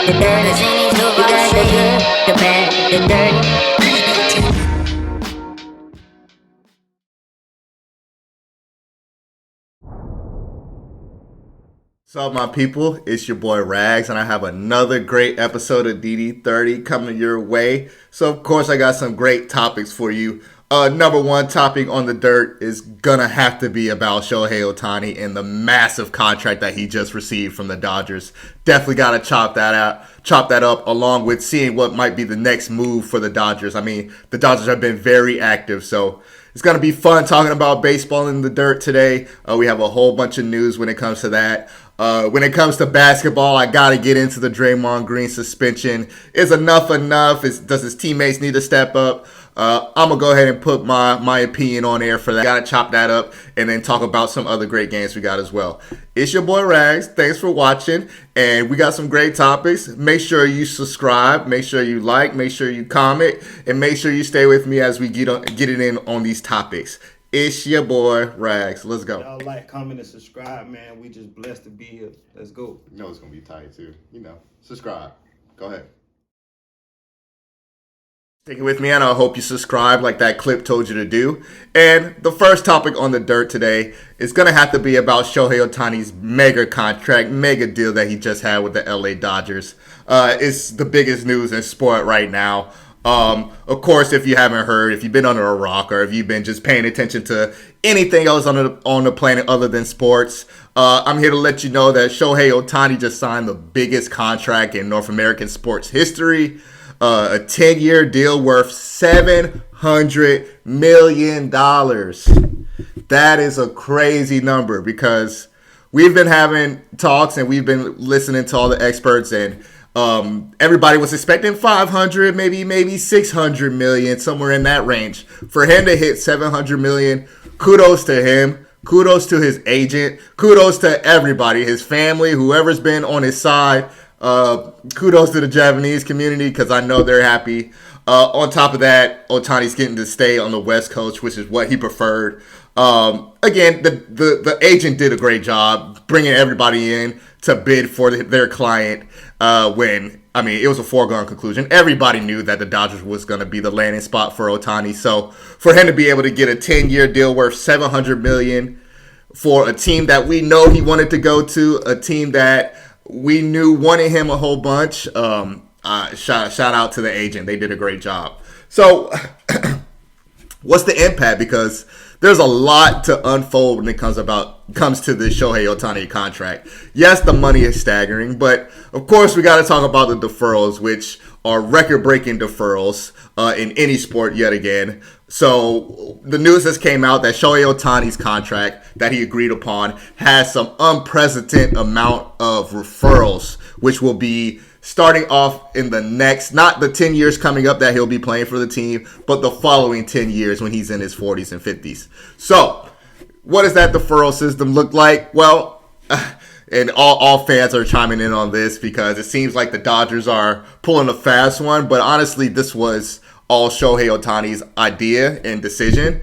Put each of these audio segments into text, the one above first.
the dirty, you got the good, the bad, the dirty. What's up, my people? It's your boy Rags, and I have another great episode of DD30 coming your way. So, of course, I got some great topics for you. Number one topic on the dirt is gonna have to be about Shohei Ohtani and the massive contract that he just received from the Dodgers. Definitely gotta chop that up, along with seeing what might be the next move for the Dodgers. I mean, the Dodgers have been very active, so it's going to be fun talking about baseball in the dirt today. We have a whole bunch of news when it comes to that. When it comes to basketball, I got to get into the Draymond Green suspension. Is enough enough? Does his teammates need to step up? I'm going to go ahead and put my opinion on air for that. Got to chop that up and then talk about some other great games we got as well. It's your boy Rags. Thanks for watching. And we got some great topics. Make sure you subscribe. Make sure you like. Make sure you comment. And make sure you stay with me as we get it in on these topics. It's your boy Rags. Let's go. Y'all like, comment, and subscribe, man. We just blessed to be here. Let's go. You know it's going to be tight, too. Subscribe. Go ahead. Sticking with me, and I hope you subscribe like that clip told you to do. And the first topic on the dirt today is going to have to be about Shohei Ohtani's mega contract, mega deal that he just had with the LA Dodgers. It's the biggest news in sport right now. Of course, if you haven't heard, if you've been under a rock, or if you've been just paying attention to anything else on the planet other than sports, I'm here to let you know that Shohei Ohtani just signed the biggest contract in North American sports history. A 10-year deal worth $700 million. That is a crazy number because we've been having talks and we've been listening to all the experts, and everybody was expecting 500, maybe 600 million, somewhere in that range. For him to hit 700 million, kudos to him. Kudos to his agent. Kudos to everybody, his family, whoever's been on his side. Kudos to the Japanese community because I know they're happy. On top of that, Ohtani's getting to stay on the West Coast, which is what he preferred. Again, the agent did a great job bringing everybody in to bid for their client. It was a foregone conclusion. Everybody knew that the Dodgers was going to be the landing spot for Ohtani. So for him to be able to get a 10-year deal worth $700 million for a team that we know he wanted to go to, a team that we knew wanted him a whole bunch. Shout out to the agent. They did a great job. So what's the impact? Because there's a lot to unfold when it comes to the Shohei Ohtani contract. Yes, the money is staggering, but of course we got to talk about the deferrals, which are record-breaking deferrals in any sport yet again. So the news has came out that Shohei Ohtani's contract that he agreed upon has some unprecedented amount of referrals, which will be starting off in the next, not the 10 years coming up that he'll be playing for the team, but the following 10 years when he's in his 40s and 50s. So what does that deferral system look like? Well, and all fans are chiming in on this because it seems like the Dodgers are pulling a fast one, but honestly, this was all Shohei Ohtani's idea and decision.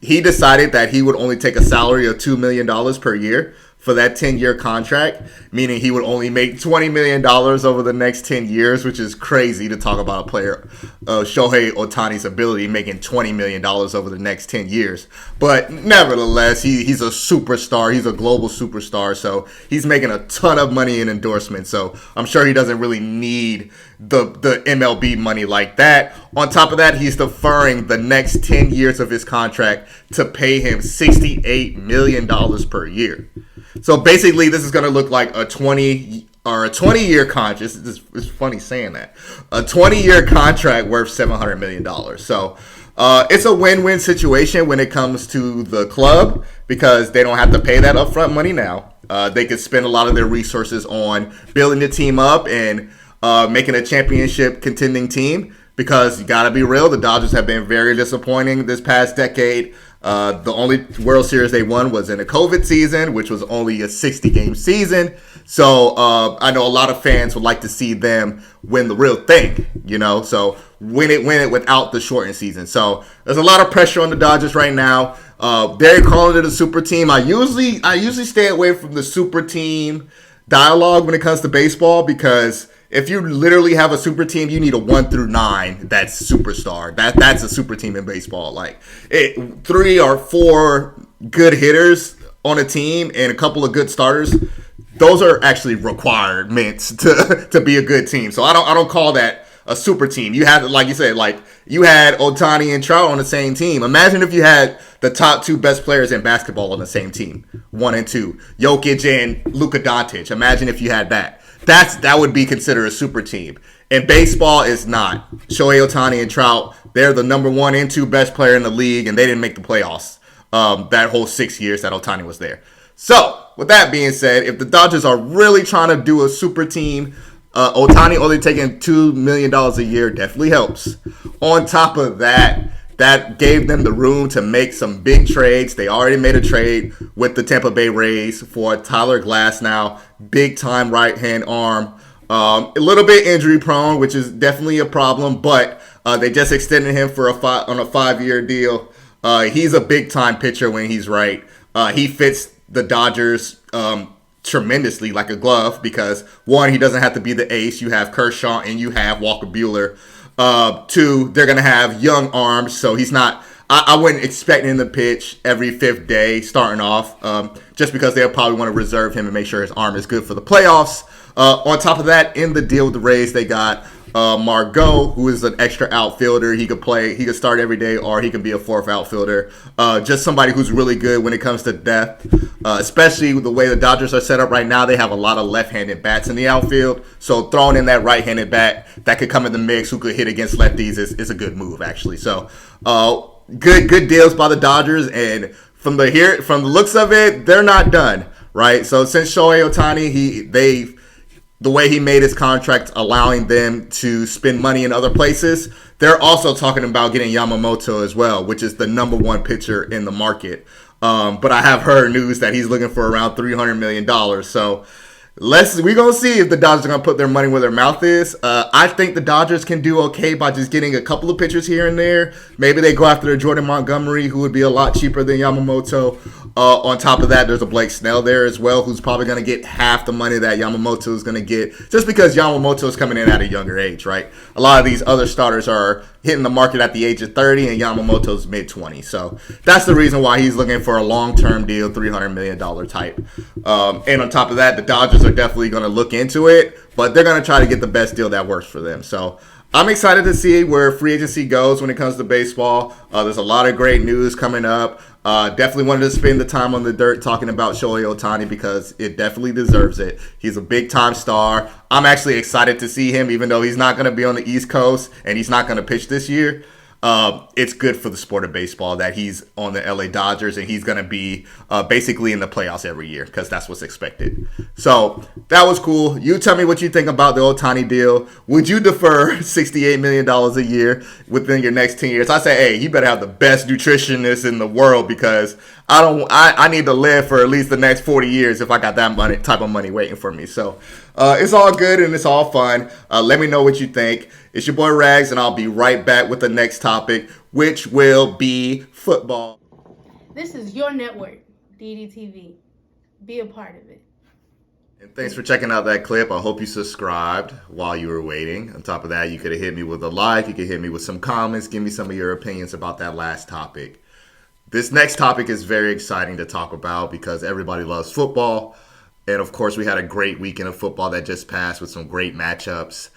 He decided that he would only take a salary of $2 million per year for that 10-year contract, meaning he would only make $20 million over the next 10 years, which is crazy to talk about a player of Shohei Ohtani's ability making $20 million over the next 10 years. But nevertheless, he's a superstar. He's a global superstar, so he's making a ton of money in endorsements. So I'm sure he doesn't really need the MLB money like that. On top of that, he's deferring the next 10 years of his contract to pay him $68 million per year. So basically, this is going to look like a 20-year contract. It's funny saying that. A 20-year contract worth $700 million. So it's a win-win situation when it comes to the club because they don't have to pay that upfront money now. They could spend a lot of their resources on building the team up and making a championship contending team because you got to be real, the Dodgers have been very disappointing this past decade. The only World Series they won was in a COVID season, which was only a 60-game season. So I know a lot of fans would like to see them win the real thing, so win it without the shortened season. So there's a lot of pressure on the Dodgers right now. They're calling it a super team. I usually stay away from the super team dialogue when it comes to baseball, because if you literally have a super team, you need a 1 through 9 that's superstar. That's a super team in baseball. Like 3 or 4 good hitters on a team and a couple of good starters, those are actually requirements to be a good team. So I don't call that a super team. You had, like you said, like you had Ohtani and Trout on the same team. Imagine if you had the top 2 best players in basketball on the same team, 1 and 2, Jokic and Luka Doncic. Imagine if you had that. That would be considered a super team. And baseball is not. Shohei Ohtani and Trout, they're the number 1 and 2 best player in the league, and they didn't make the playoffs that whole 6 years that Ohtani was there. So, with that being said, if the Dodgers are really trying to do a super team, Ohtani only taking $2 million a year definitely helps. On top of that, that gave them the room to make some big trades. They already made a trade with the Tampa Bay Rays for Tyler Glasnow, big-time right-hand arm. A little bit injury-prone, which is definitely a problem, but they just extended him for on a 5-year deal. He's a big-time pitcher when he's right. He fits the Dodgers tremendously like a glove because, 1, he doesn't have to be the ace. You have Kershaw and you have Walker Buehler. 2, they're going to have young arms, so he's not – I wouldn't expect him to pitch every 5th day starting off just because they'll probably want to reserve him and make sure his arm is good for the playoffs. On top of that, in the deal with the Rays, they got Margot, who is an extra outfielder. He could start every day, or he can be a 4th outfielder. Just somebody who's really good when it comes to depth, especially with the way the Dodgers are set up right now. They have a lot of left-handed bats in the outfield, so throwing in that right-handed bat that could come in the mix, who could hit against lefties, is a good move actually. So good deals by the Dodgers, and from the looks of it, they're not done, right? So since Shohei Ohtani, the way he made his contract allowing them to spend money in other places, they're also talking about getting Yamamoto as well, which is the number 1 pitcher in the market. But I have heard news that he's looking for around $300 million. So we're going to see if the Dodgers are going to put their money where their mouth is. I think the Dodgers can do okay by just getting a couple of pitchers here and there. Maybe they go after a Jordan Montgomery, who would be a lot cheaper than Yamamoto. On top of that, there's a Blake Snell there as well, who's probably going to get half the money that Yamamoto is going to get, just because Yamamoto is coming in at a younger age, right? A lot of these other starters are hitting the market at the age of 30, and Yamamoto's mid-20s. So that's the reason why he's looking for a long-term deal, $300 million type. And on top of that, the Dodgers are definitely going to look into it, but they're going to try to get the best deal that works for them. So I'm excited to see where free agency goes when it comes to baseball. There's a lot of great news coming up. Definitely wanted to spend the time on the dirt talking about Shohei Ohtani because it definitely deserves it. He's a big-time star. I'm actually excited to see him, even though he's not going to be on the East Coast and he's not going to pitch this year. It's good for the sport of baseball that he's on the LA Dodgers and he's going to be basically in the playoffs every year because that's what's expected. So that was cool. You tell me what you think about the Ohtani deal. Would you defer $68 million a year within your next 10 years? I say, hey, you better have the best nutritionist in the world because I need to live for at least the next 40 years if I got that type of money waiting for me. So it's all good and it's all fun. Let me know what you think. It's your boy Rags, and I'll be right back with the next topic, which will be football. This is your network, DD30. Be a part of it. And thanks for checking out that clip. I hope you subscribed while you were waiting. On top of that, you could have hit me with a like. You could hit me with some comments. Give me some of your opinions about that last topic. This next topic is very exciting to talk about because everybody loves football. And, of course, we had a great weekend of football that just passed with some great matchups.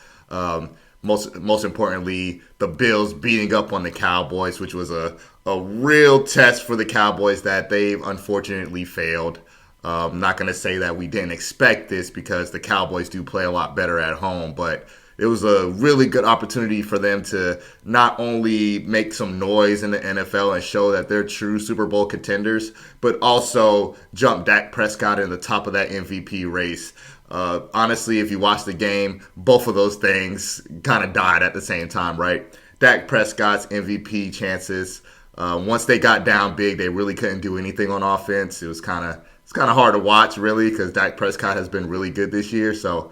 Most importantly, the Bills beating up on the Cowboys, which was a real test for the Cowboys that they've unfortunately failed. I'm not going to say that we didn't expect this because the Cowboys do play a lot better at home, but it was a really good opportunity for them to not only make some noise in the NFL and show that they're true Super Bowl contenders, but also jump Dak Prescott in the top of that MVP race. Honestly, if you watch the game, both of those things kind of died at the same time, right? Dak Prescott's MVP chances, once they got down big, they really couldn't do anything on offense. It's kind of hard to watch, really, because Dak Prescott has been really good this year. So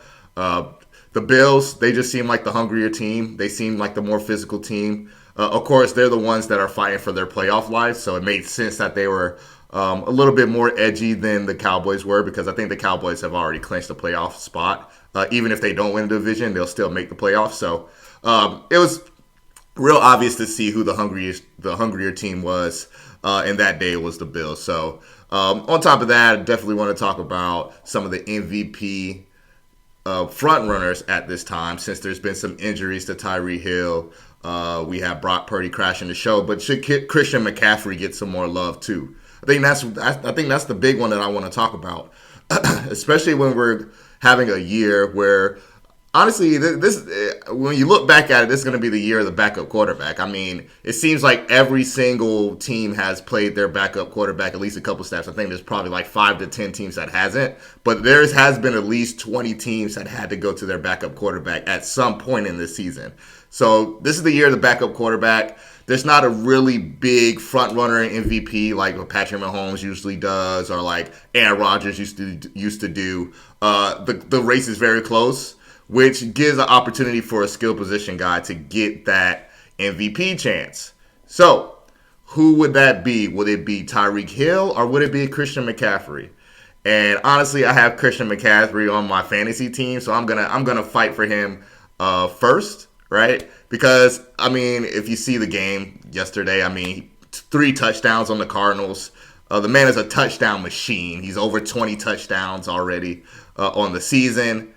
the Bills, they just seem like the hungrier team. They seem like the more physical team. Of course, they're the ones that are fighting for their playoff life, so it made sense that they were A little bit more edgy than the Cowboys were because I think the Cowboys have already clinched a playoff spot. Even if they don't win the division, they'll still make the playoffs. So it was real obvious to see who the hungrier team was, and that day was the Bills. So on top of that, I definitely want to talk about some of the MVP front runners at this time, since there's been some injuries to Tyreek Hill. We have Brock Purdy crashing the show, but should Christian McCaffrey get some more love too? I think that's the big one that I want to talk about, especially when we're having a year where, honestly, this when you look back at it, this is going to be the year of the backup quarterback. I mean, it seems like every single team has played their backup quarterback at least a couple snaps. I think there's probably like 5 to 10 teams that hasn't, but there has been at least 20 teams that had to go to their backup quarterback at some point in this season. So this is the year of the backup quarterback. There's not a really big front runner in MVP like what Patrick Mahomes usually does, or like Aaron Rodgers used to do. The race is very close, which gives an opportunity for a skill position guy to get that MVP chance. So, who would that be? Would it be Tyreek Hill or would it be Christian McCaffrey? And honestly, I have Christian McCaffrey on my fantasy team, so I'm gonna fight for him first, right? Because I mean, if you see the game yesterday, I mean, 3 touchdowns on the Cardinals. The man is a touchdown machine. He's over 20 touchdowns already on the season.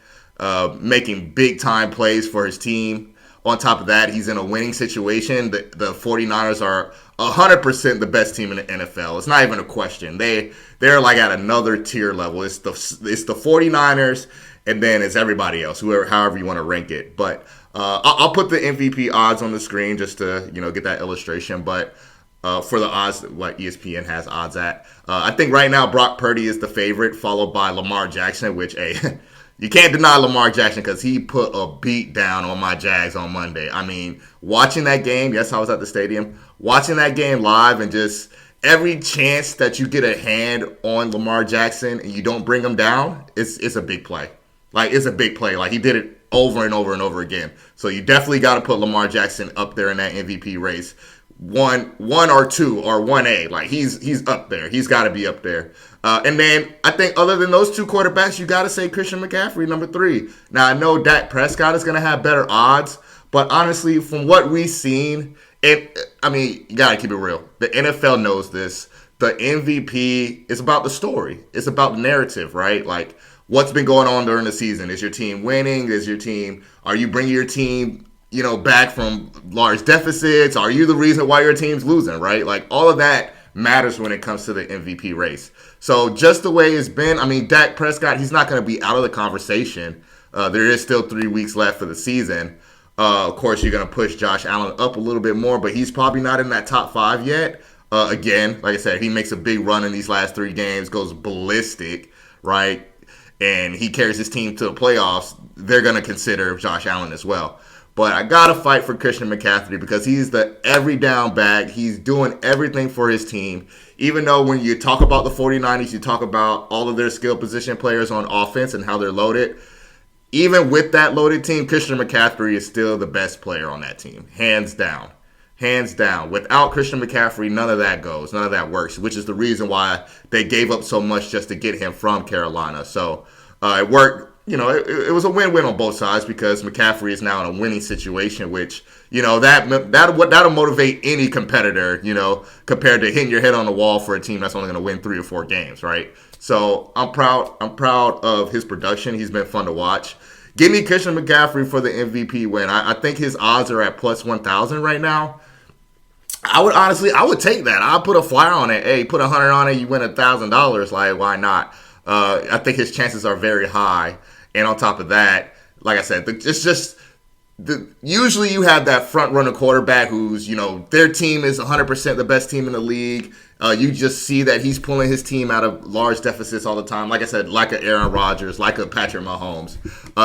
Making big-time plays for his team. On top of that, he's in a winning situation. The 49ers are 100% the best team in the NFL. It's not even a question. They're like at another tier level. It's the 49ers, and then it's everybody else, however you want to rank it. But I'll put the MVP odds on the screen just to get that illustration. But for the odds, what ESPN has odds at, I think right now Brock Purdy is the favorite, followed by Lamar Jackson, which you can't deny Lamar Jackson because he put a beat down on my Jags on Monday. I mean, watching that game, yes, I was at the stadium, watching that game live, and just every chance that you get a hand on Lamar Jackson and you don't bring him down, it's a big play. Like, it's a big play. Like, he did it over and over and over again. So you definitely got to put Lamar Jackson up there in that MVP race. One or 2 or 1A. Like, he's up there. He's got to be up there. And then I think other than those 2 quarterbacks, you got to say Christian McCaffrey, number 3. Now, I know Dak Prescott is going to have better odds, but honestly, from what we've seen, you got to keep it real. The NFL knows this. The MVP is about the story. It's about the narrative, right? Like, what's been going on during the season? Is your team winning? Are you bringing your team back from large deficits? Are you the reason why your team's losing, right? Like, all of that matters when it comes to the MVP race. So just the way it's been, I mean, Dak Prescott, he's not going to be out of the conversation. There is still 3 weeks left for the season. Of course, you're going to push Josh Allen up a little bit more, but he's probably not in that top 5 yet. Again, like I said, he makes a big run in these last 3 games, goes ballistic, right? And he carries his team to the playoffs. They're going to consider Josh Allen as well. But I got to fight for Christian McCaffrey because he's the every down back. He's doing everything for his team. Even though when you talk about the 49ers, you talk about all of their skill position players on offense and how they're loaded. Even with that loaded team, Christian McCaffrey is still the best player on that team. Hands down. Hands down. Without Christian McCaffrey, none of that goes. None of that works, which is the reason why they gave up so much just to get him from Carolina. So it worked. It was a win-win on both sides because McCaffrey is now in a winning situation, which, that'll motivate any competitor, compared to hitting your head on the wall for a team that's only going to win 3 or 4 games, right? So I'm proud of his production. He's been fun to watch. Give me Christian McCaffrey for the MVP win. I think his odds are at plus 1,000 right now. I would take that. I'll put a flyer on it. Hey, put 100 on it, you win $1,000. Like, why not? I think his chances are very high. And on top of that, like I said, usually you have that front runner quarterback who's, their team is 100% the best team in the league. You just see that he's pulling his team out of large deficits all the time. Like I said, like a Aaron Rodgers, like a Patrick Mahomes.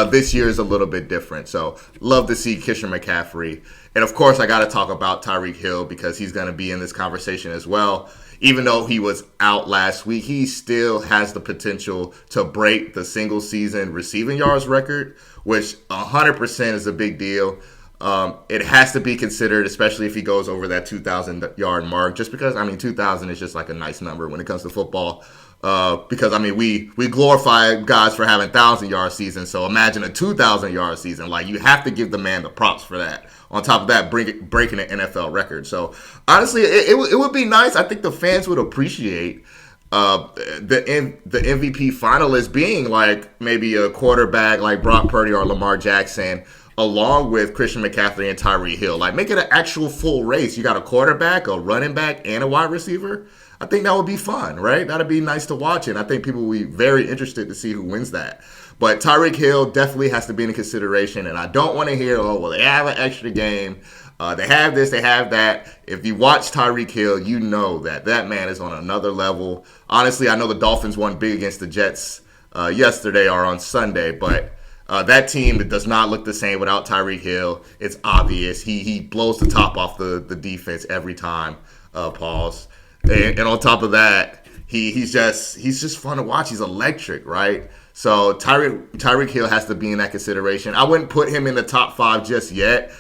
This year is a little bit different. So love to see Christian McCaffrey. And of course, I got to talk about Tyreek Hill because he's going to be in this conversation as well. Even though he was out last week, he still has the potential to break the single season receiving yards record, which 100% is a big deal. It has to be considered, especially if he goes over that 2,000-yard mark, just because, 2,000 is just like a nice number when it comes to football. Because, we glorify guys for having 1,000-yard seasons, so imagine a 2,000-yard season. Like, you have to give the man the props for that. On top of that, breaking an NFL record. So, honestly, it would be nice. I think the fans would appreciate the MVP finalist being like maybe a quarterback like Brock Purdy or Lamar Jackson, along with Christian McCaffrey and Tyreek Hill. Like, make it an actual full race. You got a quarterback, a running back, and a wide receiver. I think that would be fun, right? That'd be nice to watch, and I think people will be very interested to see who wins that. But Tyreek Hill definitely has to be in consideration, and I don't want to hear, oh, well, they have an extra game. They have this, they have that. If you watch Tyreek Hill, you know that man is on another level. Honestly, I know the Dolphins won big against the Jets yesterday or on Sunday, but that team does not look the same without Tyreek Hill. It's obvious. He blows the top off the defense every time, Pauls. And on top of that, he's just fun to watch. He's electric, right? So Tyreek Hill has to be in that consideration. I wouldn't put him in the top 5 just yet,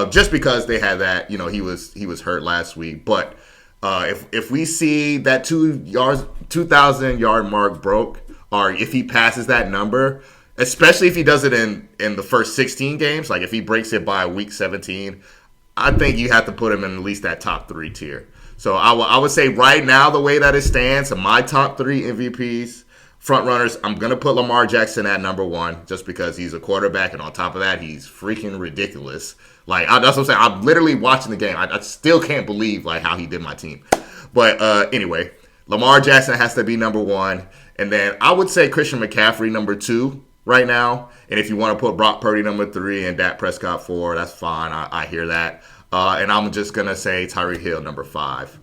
just because they had that. He was hurt last week. But if we see that 2,000-yard mark broke, or if he passes that number, especially if he does it in the first 16 games, like if he breaks it by week 17, I think you have to put him in at least that top 3 tier. So I would say right now, the way that it stands, my top 3 MVPs, front runners, I'm going to put Lamar Jackson at number 1 just because he's a quarterback, and on top of that, he's freaking ridiculous. Like, that's what I'm saying. I'm literally watching the game. I still can't believe like how he did my team. But anyway, Lamar Jackson has to be number 1. And then I would say Christian McCaffrey number 2 right now. And if you want to put Brock Purdy number 3 and Dak Prescott 4, that's fine. I hear that. And I'm just going to say Tyreek Hill number 5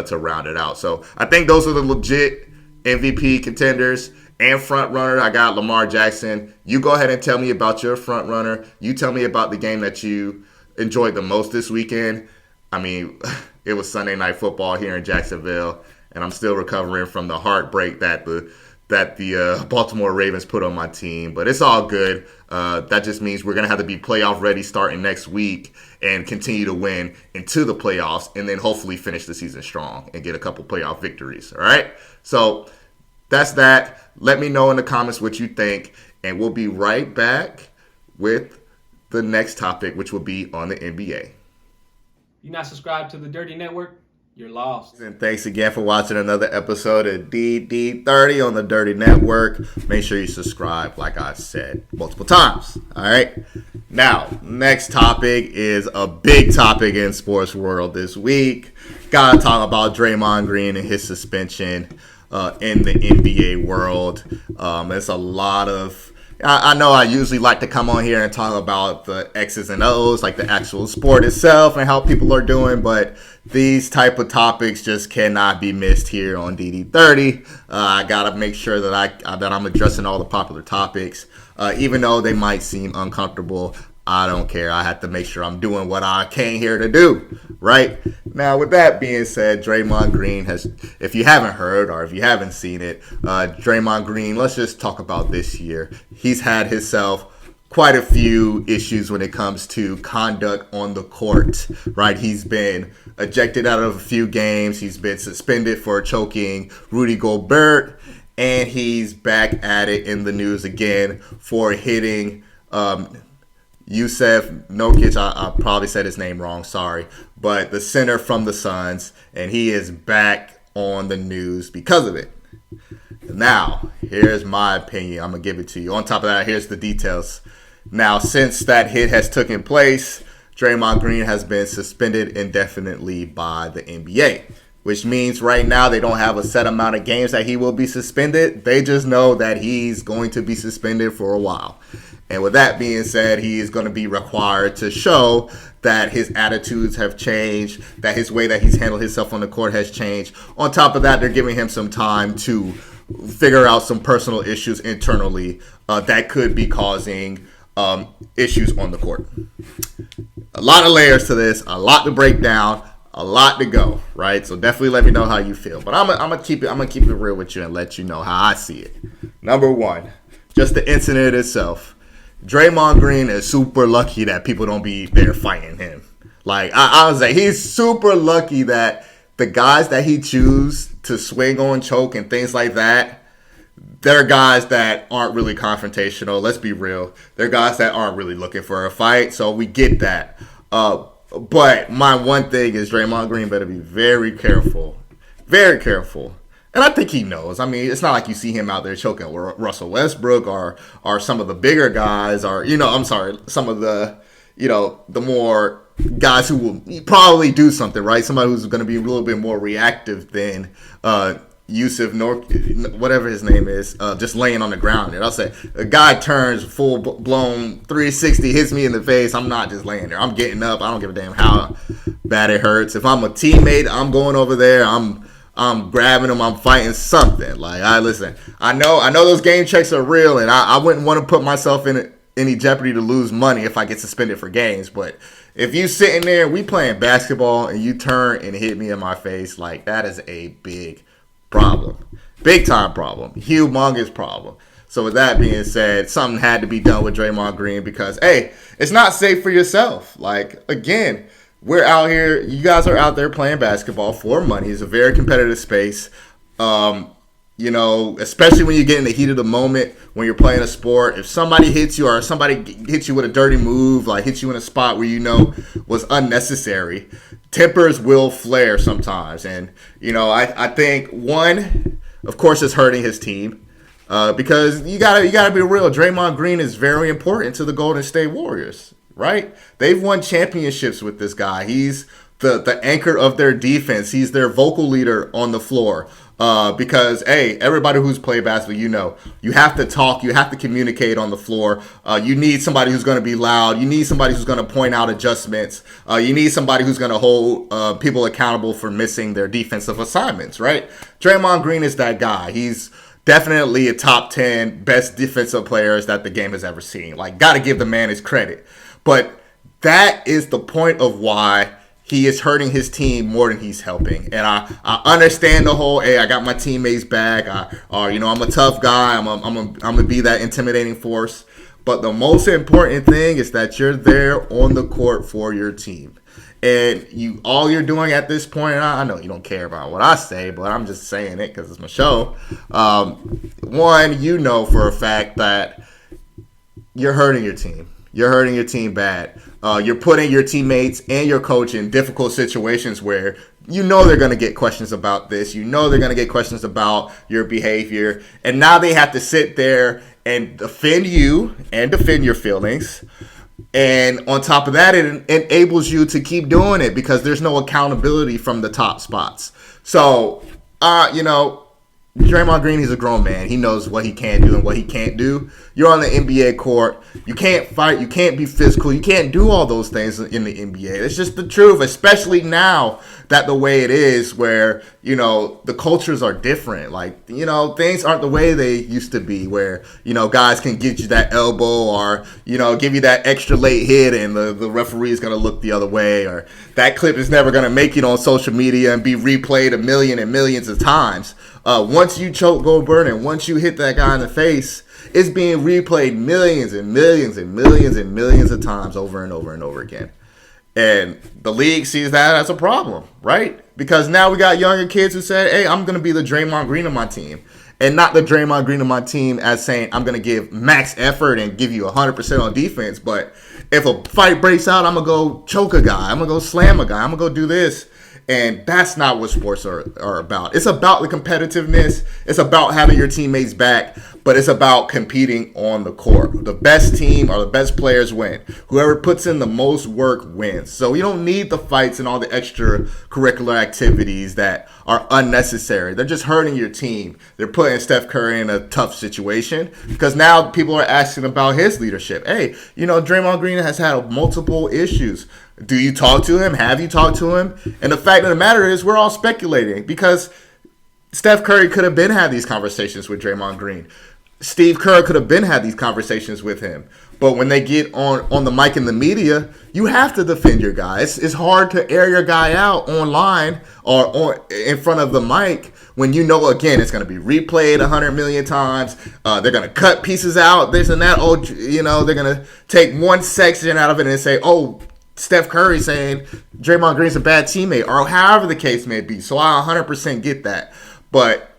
to round it out. So I think those are the legit MVP contenders and front runner. I got Lamar Jackson. You go ahead and tell me about your front runner. You tell me about the game that you enjoyed the most this weekend. It was Sunday Night Football here in Jacksonville, and I'm still recovering from the heartbreak that the Baltimore Ravens put on my team. But it's all good. That just means we're going to have to be playoff ready starting next week and continue to win into the playoffs, and then hopefully finish the season strong and get a couple playoff victories. All right? So that's that. Let me know in the comments what you think, and we'll be right back with the next topic, which will be on the NBA. You're not subscribed to the Dirty Network? You're lost. And thanks again for watching another episode of DD30 on the Dirty Network. Make sure you subscribe, like I said multiple times. All right. Now, next topic is a big topic in sports world this week. Gotta talk about Draymond Green and his suspension in the NBA world. It's a lot of. I know I usually like to come on here and talk about the X's and O's, like the actual sport itself and how people are doing, but these type of topics just cannot be missed here on DD30. I gotta make sure that I'm addressing all the popular topics, even though they might seem uncomfortable. I don't care. I have to make sure I'm doing what I came here to do, right? Now, with that being said, Draymond Green has, if you haven't heard or if you haven't seen it, Draymond Green, let's just talk about this year. He's had himself quite a few issues when it comes to conduct on the court, right? He's been ejected out of a few games. He's been suspended for choking Rudy Gobert, and he's back at it in the news again for hitting Yusef Nurkic, I probably said his name wrong, sorry, but the center from the Suns, and he is back on the news because of it. Now, here's my opinion. I'm going to give it to you. On top of that, here's the details. Now, since that hit has taken place, Draymond Green has been suspended indefinitely by the NBA, which means right now they don't have a set amount of games that he will be suspended. They just know that he's going to be suspended for a while. And with that being said, he is going to be required to show that his attitudes have changed, that his way that he's handled himself on the court has changed. On top of that, they're giving him some time to figure out some personal issues internally that could be causing issues on the court. A lot of layers to this, a lot to break down, a lot to go, right? So definitely let me know how you feel. But I'm gonna keep it real with you and let you know how I see it. Number one, just the incident itself. Draymond Green is super lucky that people don't be there fighting him. Like, I was like, he's super lucky that the guys that he choose to swing on, choke, and things like that, they're guys that aren't really confrontational. Let's be real. They're guys that aren't really looking for a fight, so we get that. But my one thing is Draymond Green better be very careful. Very careful. And I think he knows. I mean, it's not like you see him out there choking Russell Westbrook or some of the bigger guys or, some of the, the more guys who will probably do something, right? Somebody who's going to be a little bit more reactive than Yusuf, whatever his name is, just laying on the ground. And I'll say, a guy turns full-blown 360, hits me in the face, I'm not just laying there. I'm getting up. I don't give a damn how bad it hurts. If I'm a teammate, I'm going over there. I'm grabbing him. I'm fighting something. Like, listen, I know those game checks are real, and I wouldn't want to put myself in any jeopardy to lose money if I get suspended for games. But if you sitting there, we playing basketball, and you turn and hit me in my face, like, that is a big problem. Big time problem. Humongous problem. So with that being said, something had to be done with Draymond Green because, hey, it's not safe for yourself. Like, again, we're out here. You guys are out there playing basketball for money. It's a very competitive space. Especially when you get in the heat of the moment, when you're playing a sport. If somebody hits you or somebody hits you with a dirty move, like hits you in a spot where was unnecessary, tempers will flare sometimes. And, I think one, of course, is hurting his team. Because you gotta be real. Draymond Green is very important to the Golden State Warriors. Right? They've won championships with this guy. He's the anchor of their defense. He's their vocal leader on the floor. Because, hey, everybody who's played basketball, you have to talk. You have to communicate on the floor. You need somebody who's going to be loud. You need somebody who's going to point out adjustments. You need somebody who's going to hold people accountable for missing their defensive assignments, right? Draymond Green is that guy. He's definitely a top 10 best defensive players that the game has ever seen. Like, got to give the man his credit. But that is the point of why he is hurting his team more than he's helping. And I understand the whole, hey, I got my teammates back. I'm a tough guy. I'm gonna be that intimidating force. But the most important thing is that you're there on the court for your team. And all you're doing at this point, and I know you don't care about what I say, but I'm just saying it because it's my show. One, for a fact that you're hurting your team. You're hurting your team bad. You're putting your teammates and your coach in difficult situations where they're going to get questions about this. They're going to get questions about your behavior. And now they have to sit there and defend you and defend your feelings. And on top of that, it enables you to keep doing it because there's no accountability from the top spots. So, Draymond Green, he's a grown man. He knows what he can do and what he can't do. You're on the NBA court. You can't fight. You can't be physical. You can't do all those things in the NBA. It's just the truth, especially now that the way it is where, the cultures are different. Like, things aren't the way they used to be where, guys can get you that elbow or, give you that extra late hit and the referee is going to look the other way or that clip is never going to make it on social media and be replayed a million and millions of times. Once you choke Goldberg and once you hit that guy in the face, it's being replayed millions and millions and millions and millions of times over and over and over again. And the league sees that as a problem, right? Because now we got younger kids who say, hey, I'm going to be the Draymond Green of my team. And not the Draymond Green of my team as saying I'm going to give max effort and give you 100% on defense. But if a fight breaks out, I'm going to go choke a guy. I'm going to go slam a guy. I'm going to go do this. And that's not what sports are about. It's about the competitiveness. It's about having your teammates back, but it's about competing on the court. The best team or the best players win. Whoever puts in the most work wins. So you don't need the fights and all the extracurricular activities that are unnecessary. They're just hurting your team. They're putting Steph Curry in a tough situation because now people are asking about his leadership. Hey, Draymond Green has had multiple issues. Do you talk to him? Have you talked to him? And the fact of the matter is we're all speculating because Steph Curry could have been had these conversations with Draymond Green. Steve Kerr could have been had these conversations with him. But when they get on the mic in the media, you have to defend your guy. It's hard to air your guy out online or in front of the mic when you know, again, it's going to be replayed 100 million times. They're going to cut pieces out, this and that. Oh, you know, they're going to take one section out of it and say, oh, Steph Curry saying Draymond Green's a bad teammate, or however the case may be. So I 100% get that. But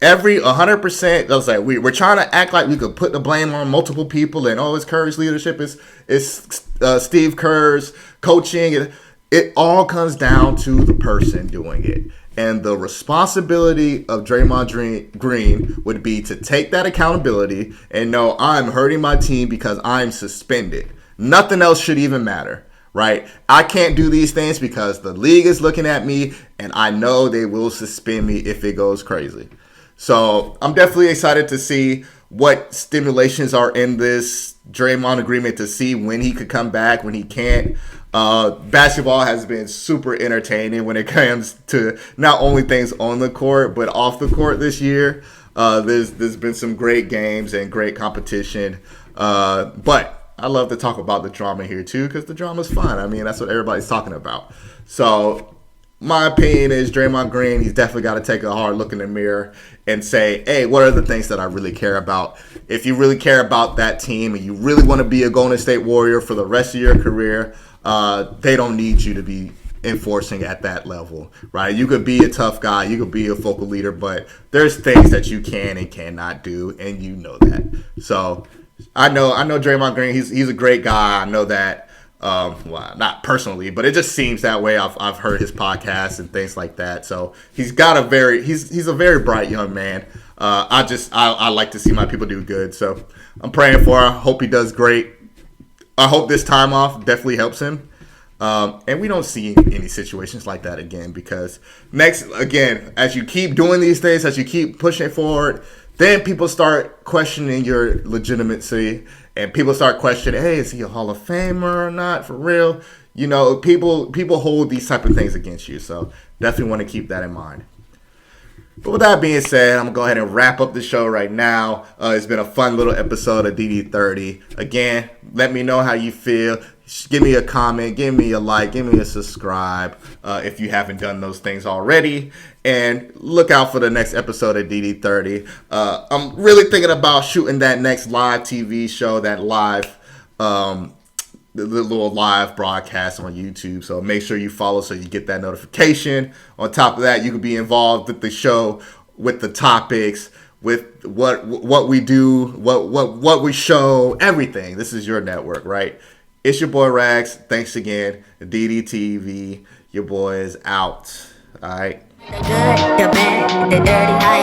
every 100%, they'll say we're trying to act like we could put the blame on multiple people, and it's Curry's leadership, it's Steve Kerr's coaching. It all comes down to the person doing it, and the responsibility of Draymond Green would be to take that accountability and know I'm hurting my team because I'm suspended. Nothing else should even matter. Right? I can't do these things because the league is looking at me, and I know they will suspend me if it goes crazy. So I'm definitely excited to see what stimulations are in this Draymond agreement, to see when he could come back, when he can't. Basketball has been super entertaining when it comes to not only things on the court, but off the court this year. There's been some great games and great competition. But I love to talk about the drama here too, because the drama's fun. I mean, that's what everybody's talking about. So my opinion is Draymond Green, he's definitely got to take a hard look in the mirror and say, hey, what are the things that I really care about? If you really care about that team and you really want to be a Golden State Warrior for the rest of your career, they don't need you to be enforcing at that level, right? You could be a tough guy, you could be a focal leader, but there's things that you can and cannot do, and you know that. So I know Draymond Green, he's a great guy. I know that. Well, not personally, but it just seems that way. I've heard his podcasts and things like that. So he's a very bright young man. I like to see my people do good. So I'm praying for him. Hope he does great. I hope this time off definitely helps him. And we don't see any situations like that again, because as you keep doing these things, as you keep pushing forward, then people start questioning your legitimacy, and people start questioning, hey, is he a Hall of Famer or not, for real? You know, people hold these type of things against you, so definitely want to keep that in mind. But with that being said, I'm going to go ahead and wrap up the show right now. It's been a fun little episode of DD30. Again, let me know how you feel. Give me a comment, give me a like, give me a subscribe if you haven't done those things already. And look out for the next episode of DD30. I'm really thinking about shooting that next live TV show, that live, the little live broadcast on YouTube. So make sure you follow so you get that notification. On top of that, you can be involved with the show, with the topics, with what we do, what we show, everything. This is your network, right? It's your boy Rags. Thanks again. DDTV. Your boy is out. All right. The good, the bad, the dirty,